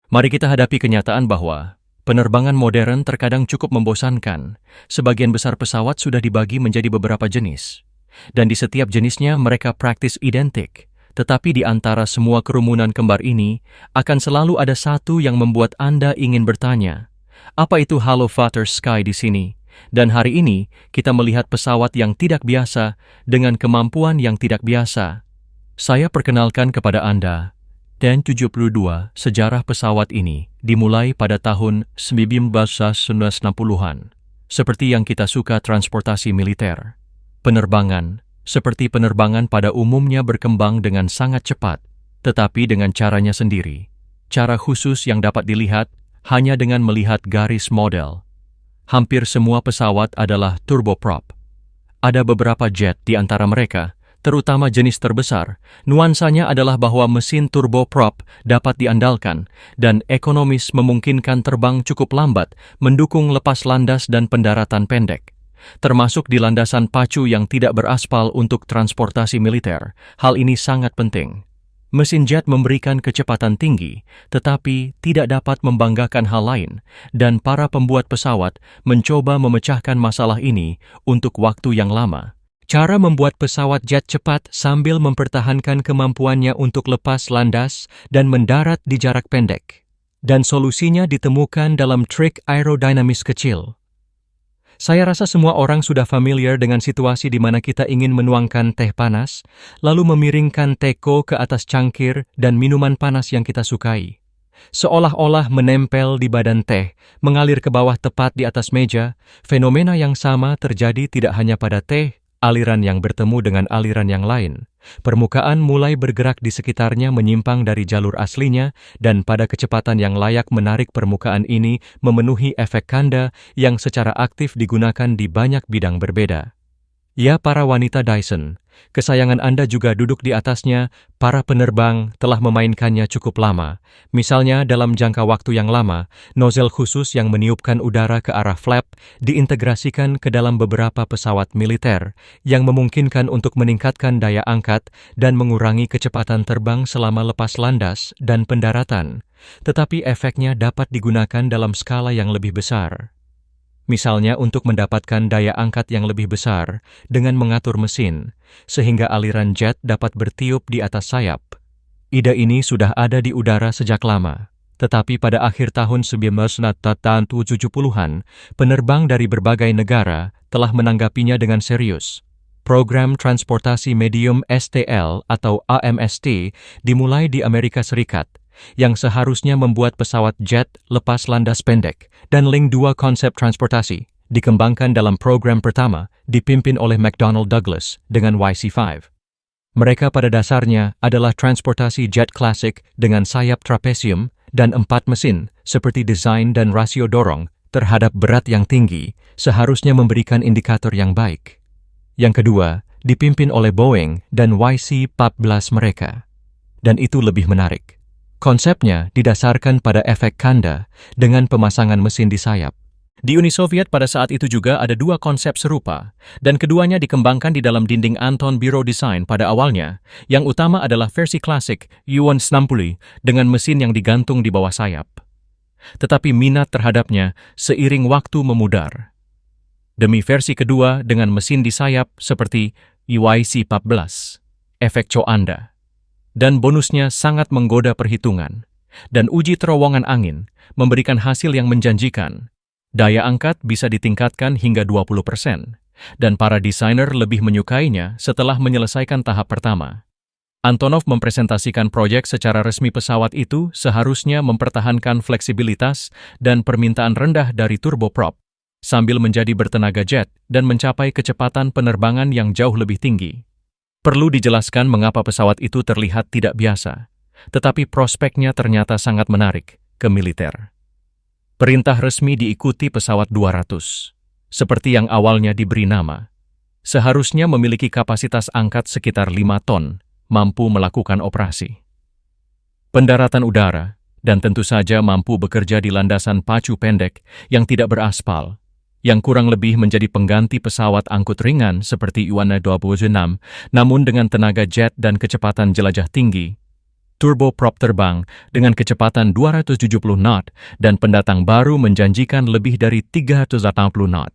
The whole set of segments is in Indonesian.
Mari kita hadapi kenyataan bahwa penerbangan modern terkadang cukup membosankan. Sebagian besar pesawat sudah dibagi menjadi beberapa jenis. Dan di setiap jenisnya mereka praktis identik. Tetapi di antara semua kerumunan kembar ini, akan selalu ada satu yang membuat Anda ingin bertanya, apa itu Halo Flutter Sky di sini? Dan hari ini, kita melihat pesawat yang tidak biasa dengan kemampuan yang tidak biasa. Saya perkenalkan kepada Anda, TAN 72 sejarah pesawat ini dimulai pada tahun 1960-an. Seperti yang kita suka transportasi militer. Penerbangan, seperti penerbangan pada umumnya berkembang dengan sangat cepat, tetapi dengan caranya sendiri. Cara khusus yang dapat dilihat hanya dengan melihat garis model. Hampir semua pesawat adalah turboprop. Ada beberapa jet di antara mereka, terutama jenis terbesar, nuansanya adalah bahwa mesin turboprop dapat diandalkan dan ekonomis memungkinkan terbang cukup lambat mendukung lepas landas dan pendaratan pendek. Termasuk di landasan pacu yang tidak beraspal untuk transportasi militer, hal ini sangat penting. Mesin jet memberikan kecepatan tinggi, tetapi tidak dapat membanggakan hal lain, dan para pembuat pesawat mencoba memecahkan masalah ini untuk waktu yang lama. Cara membuat pesawat jet cepat sambil mempertahankan kemampuannya untuk lepas landas dan mendarat di jarak pendek. Dan solusinya ditemukan dalam trik aerodinamis kecil. Saya rasa semua orang sudah familiar dengan situasi di mana kita ingin menuangkan teh panas, lalu memiringkan teko ke atas cangkir dan minuman panas yang kita sukai. Seolah-olah menempel di badan teh, mengalir ke bawah tepat di atas meja, fenomena yang sama terjadi tidak hanya pada teh, aliran yang bertemu dengan aliran yang lain. Permukaan mulai bergerak di sekitarnya menyimpang dari jalur aslinya dan pada kecepatan yang layak menarik permukaan ini memenuhi efek kanda yang secara aktif digunakan di banyak bidang berbeda. Ya para wanita Dyson, kesayangan Anda juga duduk di atasnya, para penerbang telah memainkannya cukup lama. Misalnya dalam jangka waktu yang lama, nozzle khusus yang meniupkan udara ke arah flap diintegrasikan ke dalam beberapa pesawat militer yang memungkinkan untuk meningkatkan daya angkat dan mengurangi kecepatan terbang selama lepas landas dan pendaratan. Tetapi efeknya dapat digunakan dalam skala yang lebih besar. Misalnya untuk mendapatkan daya angkat yang lebih besar dengan mengatur mesin, sehingga aliran jet dapat bertiup di atas sayap. Ide ini sudah ada di udara sejak lama, tetapi pada akhir tahun 1970-an, penerbang dari berbagai negara telah menanggapinya dengan serius. Program Transportasi Medium STL atau AMST dimulai di Amerika Serikat, yang seharusnya membuat pesawat jet lepas landas pendek dan Link 2 konsep transportasi dikembangkan dalam program pertama dipimpin oleh McDonnell Douglas dengan YC-5. Mereka pada dasarnya adalah transportasi jet klasik dengan sayap trapesium dan 4 mesin seperti desain dan rasio dorong terhadap berat yang tinggi seharusnya memberikan indikator yang baik. Yang kedua, dipimpin oleh Boeing dan YC-14 mereka. Dan itu lebih menarik. Konsepnya didasarkan pada efek kanda dengan pemasangan mesin di sayap. Di Uni Soviet pada saat itu juga ada 2 konsep serupa, dan keduanya dikembangkan di dalam dinding Anton Bureau Design pada awalnya. Yang utama adalah versi klasik U-160 dengan mesin yang digantung di bawah sayap. Tetapi minat terhadapnya seiring waktu memudar. Demi versi kedua dengan mesin di sayap seperti YC-14, efek Coanda. Dan bonusnya sangat menggoda perhitungan. Dan uji terowongan angin memberikan hasil yang menjanjikan. Daya angkat bisa ditingkatkan hingga 20%. Dan para desainer lebih menyukainya setelah menyelesaikan tahap pertama. Antonov mempresentasikan proyek secara resmi pesawat itu seharusnya mempertahankan fleksibilitas dan permintaan rendah dari turboprop, sambil menjadi bertenaga jet dan mencapai kecepatan penerbangan yang jauh lebih tinggi. Perlu dijelaskan mengapa pesawat itu terlihat tidak biasa, tetapi prospeknya ternyata sangat menarik ke militer. Perintah resmi diikuti pesawat 200, seperti yang awalnya diberi nama. Seharusnya memiliki kapasitas angkat sekitar 5 ton, mampu melakukan operasi pendaratan udara, dan tentu saja mampu bekerja di landasan pacu pendek yang tidak beraspal, yang kurang lebih menjadi pengganti pesawat angkut ringan seperti U-26, namun dengan tenaga jet dan kecepatan jelajah tinggi. turboprop terbang dengan kecepatan 270 knot dan pendatang baru menjanjikan lebih dari 380 knot.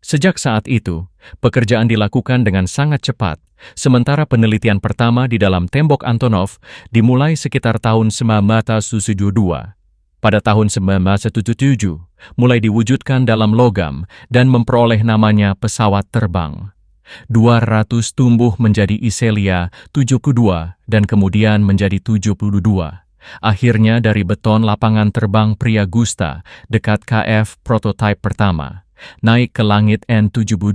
Sejak saat itu, pekerjaan dilakukan dengan sangat cepat, sementara penelitian pertama di dalam tembok Antonov dimulai sekitar tahun 1972. Pada tahun 1977, mulai diwujudkan dalam logam dan memperoleh namanya pesawat terbang. 200 tumbuh menjadi Iselia 72 dan kemudian menjadi 72. Akhirnya dari beton lapangan terbang Priagusta dekat KF prototipe pertama, naik ke langit N-72,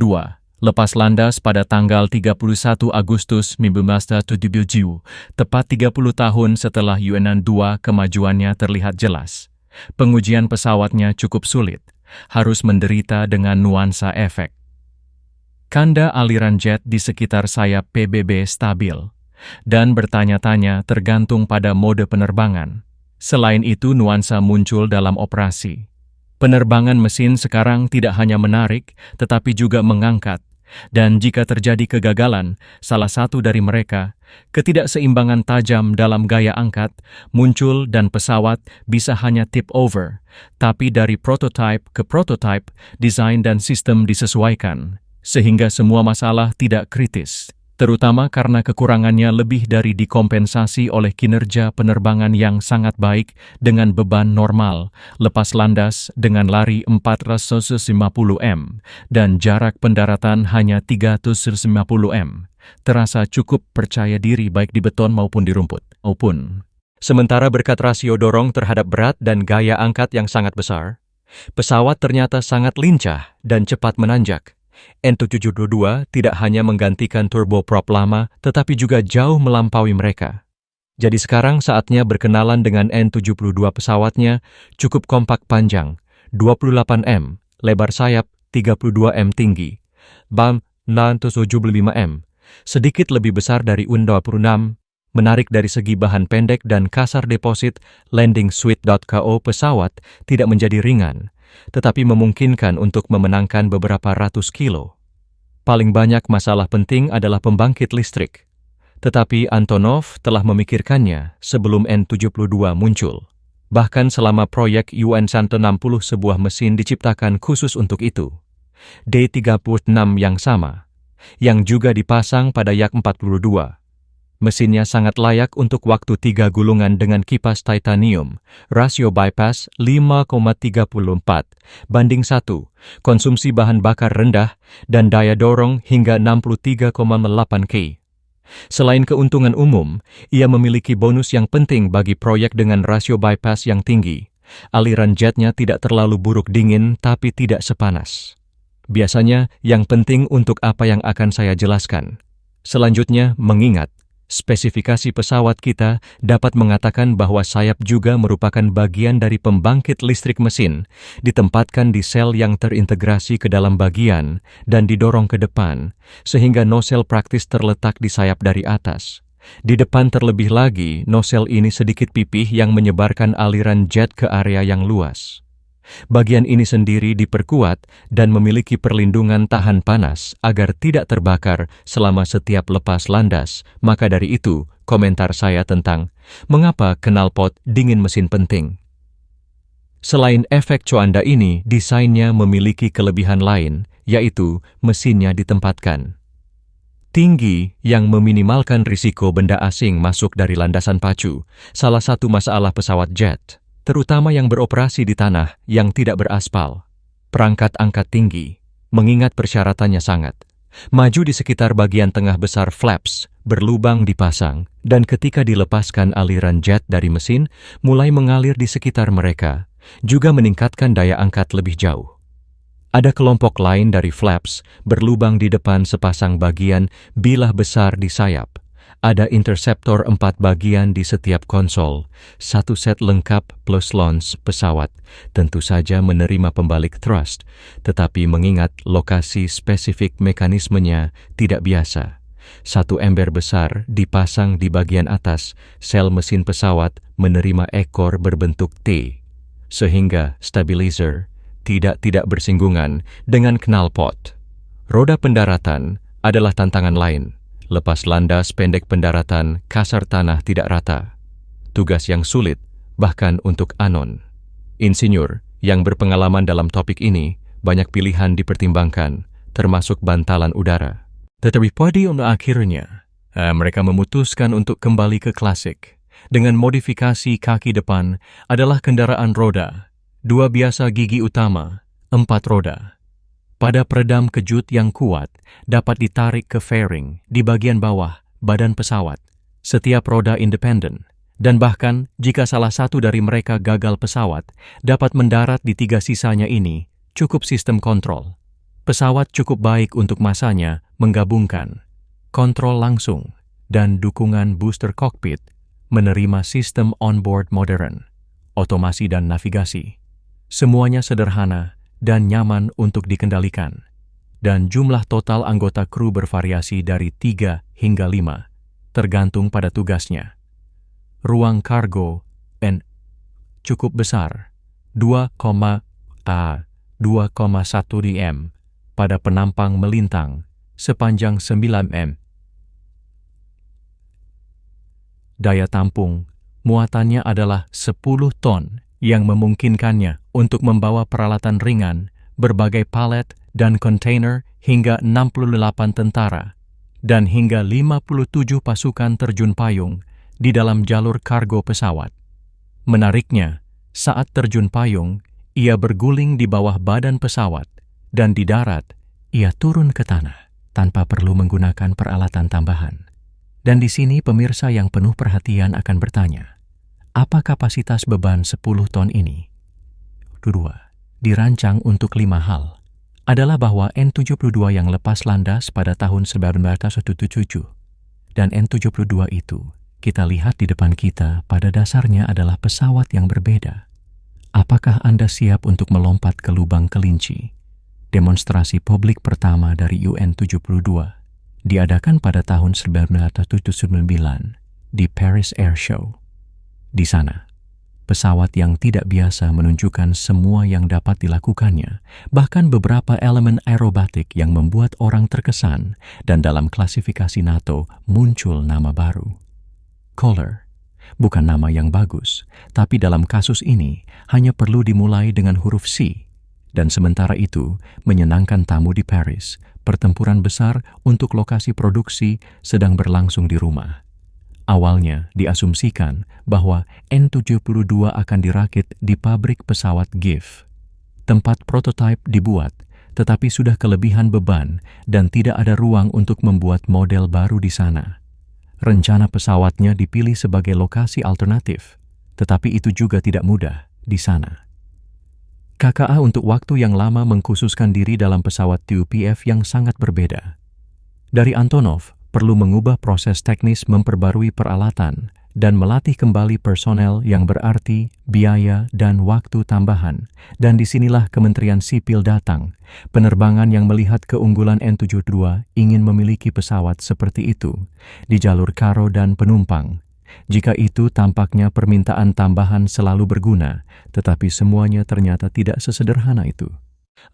lepas landas pada tanggal 31 Agustus 1977, tepat 30 tahun setelah UNN-2 kemajuannya terlihat jelas. Pengujian pesawatnya cukup sulit, harus menderita dengan nuansa efek. Kanda aliran jet di sekitar sayap PBB stabil, dan bertanya-tanya tergantung pada mode penerbangan. Selain itu, nuansa muncul dalam operasi. Penerbangan mesin sekarang tidak hanya menarik, tetapi juga mengangkat. Dan jika terjadi kegagalan, salah satu dari mereka, ketidakseimbangan tajam dalam gaya angkat, muncul dan pesawat bisa hanya tip over. Tapi dari prototipe ke prototipe, desain dan sistem disesuaikan, sehingga semua masalah tidak kritis. Terutama karena kekurangannya lebih dari dikompensasi oleh kinerja penerbangan yang sangat baik dengan beban normal, lepas landas dengan lari 450 m, dan jarak pendaratan hanya 350 m. Terasa cukup percaya diri baik di beton maupun di rumput. Sementara berkat rasio dorong terhadap berat dan gaya angkat yang sangat besar, pesawat ternyata sangat lincah dan cepat menanjak. N-72 tidak hanya menggantikan turboprop lama, tetapi juga jauh melampaui mereka. Jadi sekarang saatnya berkenalan dengan N-72 pesawatnya, cukup kompak panjang, 28 m, lebar sayap 32 m tinggi, BAM 975 m, sedikit lebih besar dari UN-26, menarik dari segi bahan pendek dan kasar deposit landing suite.ko pesawat tidak menjadi ringan, tetapi memungkinkan untuk memenangkan beberapa ratus kilo. Paling banyak masalah penting adalah pembangkit listrik. Tetapi Antonov telah memikirkannya sebelum N-72 muncul. Bahkan selama proyek UN-160 sebuah mesin diciptakan khusus untuk itu. D-36 yang sama, yang juga dipasang pada Yak-42. Mesinnya sangat layak untuk waktu 3 gulungan dengan kipas titanium, rasio bypass 5,34 banding 1, konsumsi bahan bakar rendah, dan daya dorong hingga 63,8 K. Selain keuntungan umum, ia memiliki bonus yang penting bagi proyek dengan rasio bypass yang tinggi. Aliran jetnya tidak terlalu buruk dingin tapi tidak sepanas. Biasanya, yang penting untuk apa yang akan saya jelaskan. Selanjutnya, mengingat, spesifikasi pesawat kita dapat mengatakan bahwa sayap juga merupakan bagian dari pembangkit listrik mesin, ditempatkan di sel yang terintegrasi ke dalam bagian dan didorong ke depan, sehingga nosel praktis terletak di sayap dari atas. Di depan terlebih lagi, nosel ini sedikit pipih yang menyebarkan aliran jet ke area yang luas. Bagian ini sendiri diperkuat dan memiliki perlindungan tahan panas agar tidak terbakar selama setiap lepas landas. Maka dari itu, komentar saya tentang mengapa knalpot dingin mesin penting. Selain efek cuanda ini, desainnya memiliki kelebihan lain, yaitu mesinnya ditempatkan tinggi yang meminimalkan risiko benda asing masuk dari landasan pacu, salah satu masalah pesawat jet, terutama yang beroperasi di tanah yang tidak beraspal. Perangkat angkat tinggi, mengingat persyaratannya sangat. Maju di sekitar bagian tengah besar flaps, berlubang dipasang, dan ketika dilepaskan aliran jet dari mesin, mulai mengalir di sekitar mereka, juga meningkatkan daya angkat lebih jauh. Ada kelompok lain dari flaps, berlubang di depan sepasang bagian bilah besar di sayap. Ada interceptor 4 bagian di setiap konsol, satu set lengkap plus launch pesawat, tentu saja menerima pembalik thrust, tetapi mengingat lokasi spesifik mekanismenya tidak biasa. Satu ember besar dipasang di bagian atas, sel mesin pesawat menerima ekor berbentuk T, sehingga stabilizer tidak bersinggungan dengan knalpot. Roda pendaratan adalah tantangan lain. Lepas landas pendek pendaratan, kasar tanah tidak rata. tugas yang sulit, bahkan untuk Anon. Insinyur yang berpengalaman dalam topik ini, banyak pilihan dipertimbangkan, termasuk bantalan udara. Tetapi pada akhirnya, mereka memutuskan untuk kembali ke klasik. Dengan modifikasi kaki depan adalah kendaraan roda, 2 biasa gigi utama, 4 roda. Pada peredam kejut yang kuat, dapat ditarik ke fairing di bagian bawah badan pesawat. Setiap roda independen, dan bahkan jika salah satu dari mereka gagal pesawat, dapat mendarat di 3 sisanya ini, cukup sistem kontrol. Pesawat cukup baik untuk masanya menggabungkan kontrol langsung dan dukungan booster cockpit, menerima sistem onboard modern, otomasi dan navigasi. Semuanya sederhana dan nyaman untuk dikendalikan. Dan jumlah total anggota kru bervariasi dari 3 hingga 5, tergantung pada tugasnya. Ruang kargo cukup besar, 2,1 dm pada penampang melintang sepanjang 9 m. Daya tampung, muatannya adalah 10 ton yang memungkinkannya untuk membawa peralatan ringan, berbagai palet dan kontainer hingga 68 tentara dan hingga 57 pasukan terjun payung di dalam jalur kargo pesawat. Menariknya, saat terjun payung, ia berguling di bawah badan pesawat dan di darat, ia turun ke tanah tanpa perlu menggunakan peralatan tambahan. Dan di sini pemirsa yang penuh perhatian akan bertanya, apa kapasitas beban 10 ton ini? 2. Dirancang untuk 5 hal. Adalah bahwa N-72 yang lepas landas pada tahun 1977 dan N-72 itu kita lihat di depan kita pada dasarnya adalah pesawat yang berbeda. Apakah Anda siap untuk melompat ke lubang kelinci? Demonstrasi publik pertama dari UN-72 diadakan pada tahun 1979 di Paris Air Show. Di sana, pesawat yang tidak biasa menunjukkan semua yang dapat dilakukannya, bahkan beberapa elemen aerobatik yang membuat orang terkesan, dan dalam klasifikasi NATO muncul nama baru. Color, bukan nama yang bagus, tapi dalam kasus ini hanya perlu dimulai dengan huruf C. Dan sementara itu, menyenangkan tamu di Paris, pertempuran besar untuk lokasi produksi sedang berlangsung di rumah. Awalnya diasumsikan bahwa N-72 akan dirakit di pabrik pesawat GIF. Tempat prototipe dibuat, tetapi sudah kelebihan beban dan tidak ada ruang untuk membuat model baru di sana. Rencana pesawatnya dipilih sebagai lokasi alternatif, tetapi itu juga tidak mudah di sana. KKA untuk waktu yang lama mengkhususkan diri dalam pesawat TUPF yang sangat berbeda. Dari Antonov, perlu mengubah proses teknis memperbarui peralatan dan melatih kembali personel yang berarti biaya dan waktu tambahan. Dan disinilah Kementerian Sipil datang. Penerbangan yang melihat keunggulan N-72 ingin memiliki pesawat seperti itu di jalur karo dan penumpang. Jika itu tampaknya permintaan tambahan selalu berguna, tetapi semuanya ternyata tidak sesederhana itu.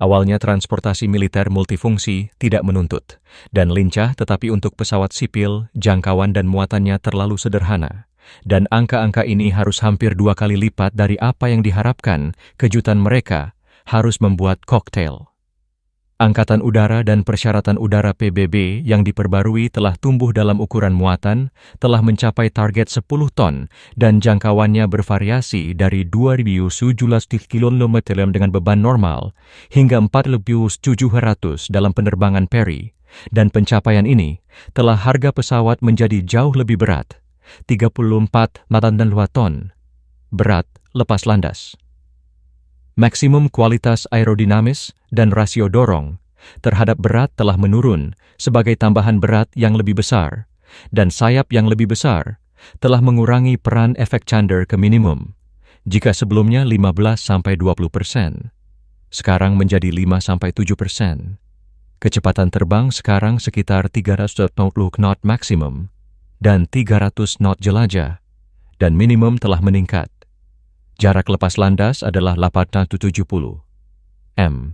Awalnya transportasi militer multifungsi tidak menuntut, dan lincah tetapi untuk pesawat sipil, jangkauan dan muatannya terlalu sederhana. Dan angka-angka ini harus hampir 2 kali lipat dari apa yang diharapkan. Kejutan mereka harus membuat koktail. Angkatan Udara dan Persyaratan Udara PBB yang diperbarui telah tumbuh dalam ukuran muatan, telah mencapai target 10 ton, dan jangkauannya bervariasi dari 2.700 km dengan beban normal hingga 4.700 dalam penerbangan peri. Dan pencapaian ini telah harga pesawat menjadi jauh lebih berat, 34,2 ton, berat lepas landas. Maksimum kualitas aerodinamis dan rasio dorong terhadap berat telah menurun sebagai tambahan berat yang lebih besar, dan sayap yang lebih besar telah mengurangi peran efek Chandler ke minimum. Jika sebelumnya 15-20%, sekarang menjadi 5-7%. Kecepatan terbang sekarang sekitar 340 knot maksimum dan 300 knot jelajah, dan minimum telah meningkat. Jarak lepas landas adalah 870 m.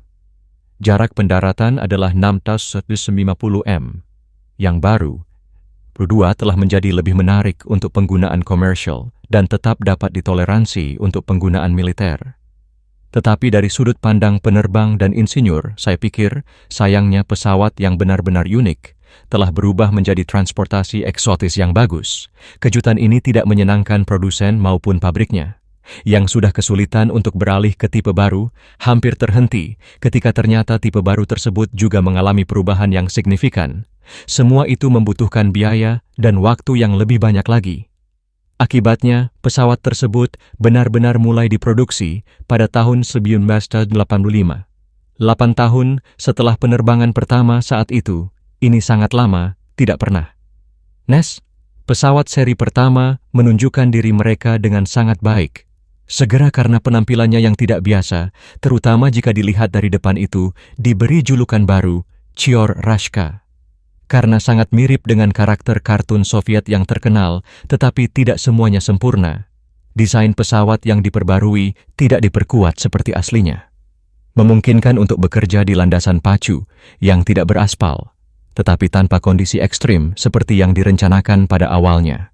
Jarak pendaratan adalah 650 m. Yang baru, telah menjadi lebih menarik untuk penggunaan komersial dan tetap dapat ditoleransi untuk penggunaan militer. Tetapi dari sudut pandang penerbang dan insinyur, saya pikir sayangnya pesawat yang benar-benar unik telah berubah menjadi transportasi eksotis yang bagus. Kejutan ini tidak menyenangkan produsen maupun pabriknya, yang sudah kesulitan untuk beralih ke tipe baru, hampir terhenti ketika ternyata tipe baru tersebut juga mengalami perubahan yang signifikan. Semua itu membutuhkan biaya dan waktu yang lebih banyak lagi. Akibatnya, pesawat tersebut benar-benar mulai diproduksi pada tahun 1985. 8 tahun setelah penerbangan pertama saat itu, ini sangat lama, tidak pernah. Nes, pesawat seri pertama menunjukkan diri mereka dengan sangat baik. Segera karena penampilannya yang tidak biasa, terutama jika dilihat dari depan itu, diberi julukan baru, Chior Rashka. Karena sangat mirip dengan karakter kartun Soviet yang terkenal, tetapi tidak semuanya sempurna. Desain pesawat yang diperbarui tidak diperkuat seperti aslinya. Memungkinkan untuk bekerja di landasan pacu yang tidak beraspal, tetapi tanpa kondisi ekstrim seperti yang direncanakan pada awalnya.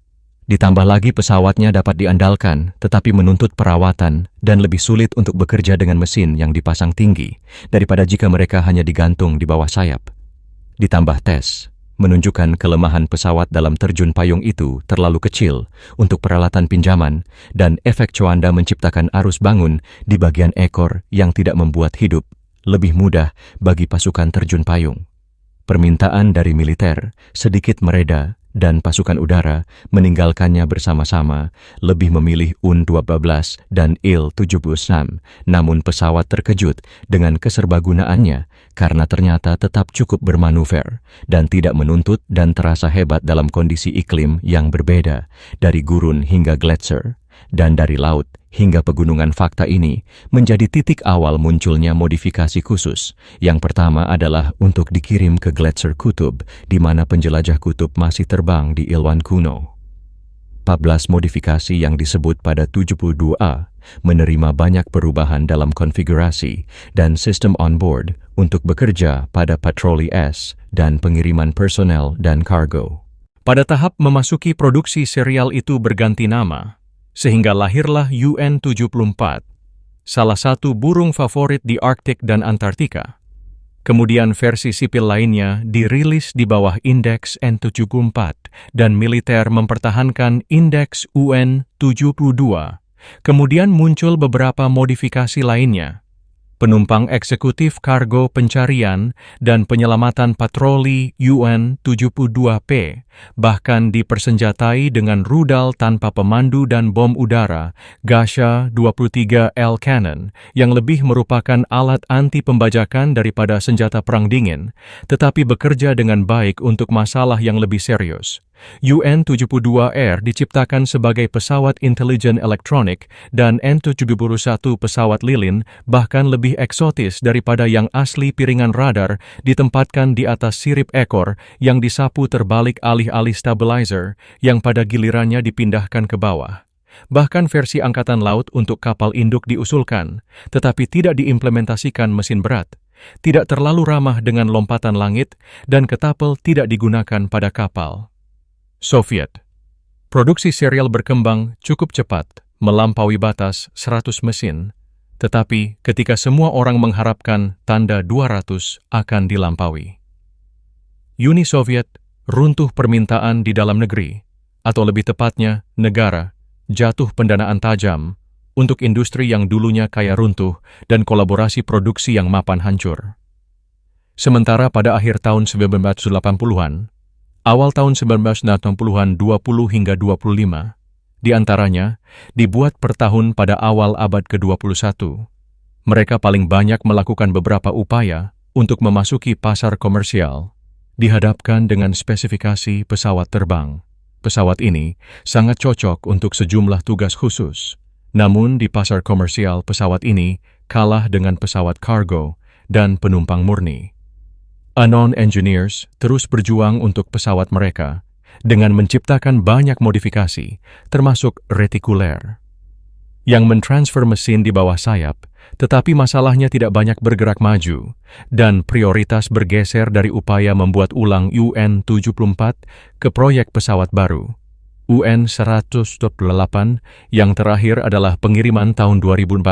Ditambah lagi pesawatnya dapat diandalkan, tetapi menuntut perawatan dan lebih sulit untuk bekerja dengan mesin yang dipasang tinggi daripada jika mereka hanya digantung di bawah sayap. Ditambah tes menunjukkan kelemahan pesawat dalam terjun payung itu terlalu kecil untuk peralatan pinjaman dan efek cuanda menciptakan arus bangun di bagian ekor yang tidak membuat hidup lebih mudah bagi pasukan terjun payung. Permintaan dari militer sedikit mereda dan pasukan udara meninggalkannya bersama-sama, lebih memilih Un-12 dan Il-76. Namun pesawat terkejut dengan keserbagunaannya karena ternyata tetap cukup bermanuver dan tidak menuntut dan terasa hebat dalam kondisi iklim yang berbeda, dari gurun hingga gletser dan dari laut hingga pegunungan. Fakta ini menjadi titik awal munculnya modifikasi khusus. Yang pertama adalah untuk dikirim ke Gletser Kutub, di mana penjelajah kutub masih terbang di ilwan kuno. 14 modifikasi yang disebut pada 72A menerima banyak perubahan dalam konfigurasi dan sistem on-board untuk bekerja pada patroli S dan pengiriman personel dan kargo. Pada tahap memasuki produksi serial itu berganti nama, sehingga lahirlah UN-74, salah satu burung favorit di Arktik dan Antartika. Kemudian versi sipil lainnya dirilis di bawah indeks N-74 dan militer mempertahankan indeks UN-72. Kemudian muncul beberapa modifikasi lainnya. Penumpang eksekutif kargo pencarian dan penyelamatan patroli UN-72P bahkan dipersenjatai dengan rudal tanpa pemandu dan bom udara Gasha-23L Cannon yang lebih merupakan alat anti pembajakan daripada senjata perang dingin, tetapi bekerja dengan baik untuk masalah yang lebih serius. UN-72R diciptakan sebagai pesawat intelijen elektronik dan N-71 pesawat lilin bahkan lebih eksotis daripada yang asli. Piringan radar ditempatkan di atas sirip ekor yang disapu terbalik alih-alih stabilizer yang pada gilirannya dipindahkan ke bawah. Bahkan versi angkatan laut untuk kapal induk diusulkan, tetapi tidak diimplementasikan mesin berat, tidak terlalu ramah dengan lompatan langit, dan ketapel tidak digunakan pada kapal. Soviet. Produksi serial berkembang cukup cepat, melampaui batas 100 mesin, tetapi ketika semua orang mengharapkan tanda 200 akan dilampaui. Uni Soviet runtuh permintaan di dalam negeri, atau lebih tepatnya negara, jatuh pendanaan tajam untuk industri yang dulunya kaya runtuh dan kolaborasi produksi yang mapan hancur. Sementara pada akhir tahun 1980-an, awal tahun 1960-an 20 hingga 25, di antaranya dibuat per tahun pada awal abad ke-21. Mereka paling banyak melakukan beberapa upaya untuk memasuki pasar komersial, dihadapkan dengan spesifikasi pesawat terbang. Pesawat ini sangat cocok untuk sejumlah tugas khusus. Namun di pasar komersial pesawat ini kalah dengan pesawat kargo dan penumpang murni. Anon Engineers terus berjuang untuk pesawat mereka dengan menciptakan banyak modifikasi, termasuk retikuler, yang mentransfer mesin di bawah sayap, Tetapi masalahnya tidak banyak bergerak maju, dan prioritas bergeser dari upaya membuat ulang UN-74 ke proyek pesawat baru. UN-128 yang terakhir adalah pengiriman tahun 2014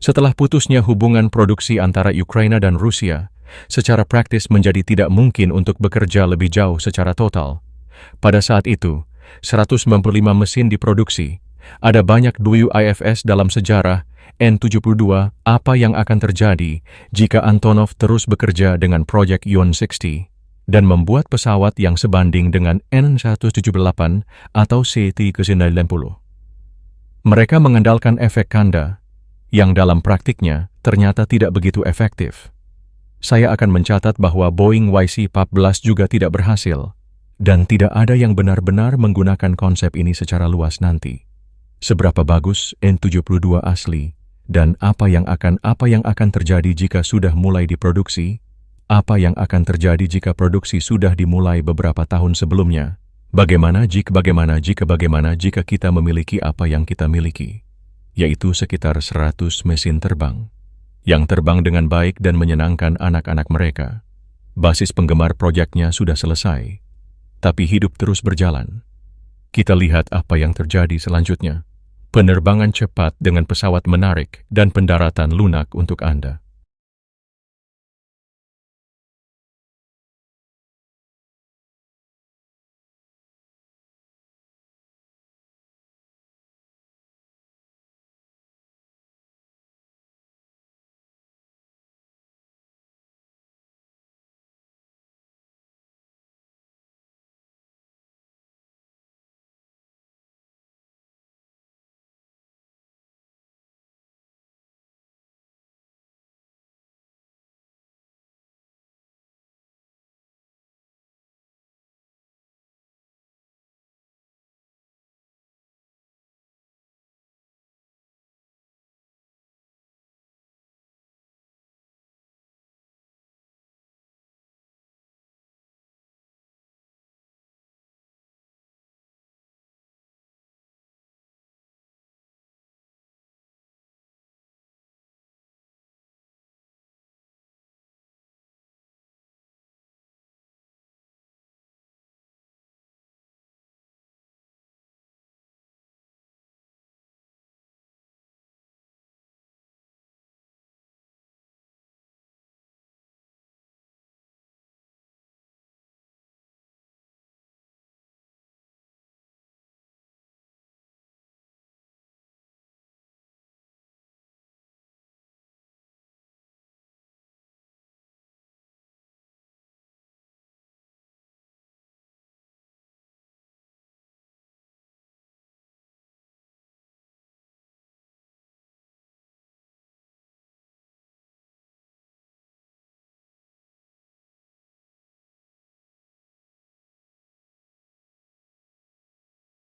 setelah putusnya hubungan produksi antara Ukraina dan Rusia. Secara praktis menjadi tidak mungkin untuk bekerja lebih jauh secara total. Pada saat itu, 195 mesin diproduksi. Ada banyak WIFS dalam sejarah N-72. Apa yang akan terjadi jika Antonov terus bekerja dengan proyek Yon-60 dan membuat pesawat yang sebanding dengan N-178 atau C-390? Mereka mengandalkan efek kanda, yang dalam praktiknya ternyata tidak begitu efektif. Saya akan mencatat bahwa Boeing YC-14 juga tidak berhasil, dan tidak ada yang benar-benar menggunakan konsep ini secara luas nanti. Seberapa bagus N-72 asli, dan apa yang akan terjadi jika sudah mulai diproduksi? Apa yang akan terjadi jika produksi sudah dimulai beberapa tahun sebelumnya? Bagaimana jika kita memiliki apa yang kita miliki, yaitu sekitar 100 mesin terbang, yang terbang dengan baik dan menyenangkan anak-anak mereka. Basis penggemar proyeknya sudah selesai, tapi hidup terus berjalan. Kita lihat apa yang terjadi selanjutnya. Penerbangan cepat dengan pesawat menarik dan pendaratan lunak untuk Anda.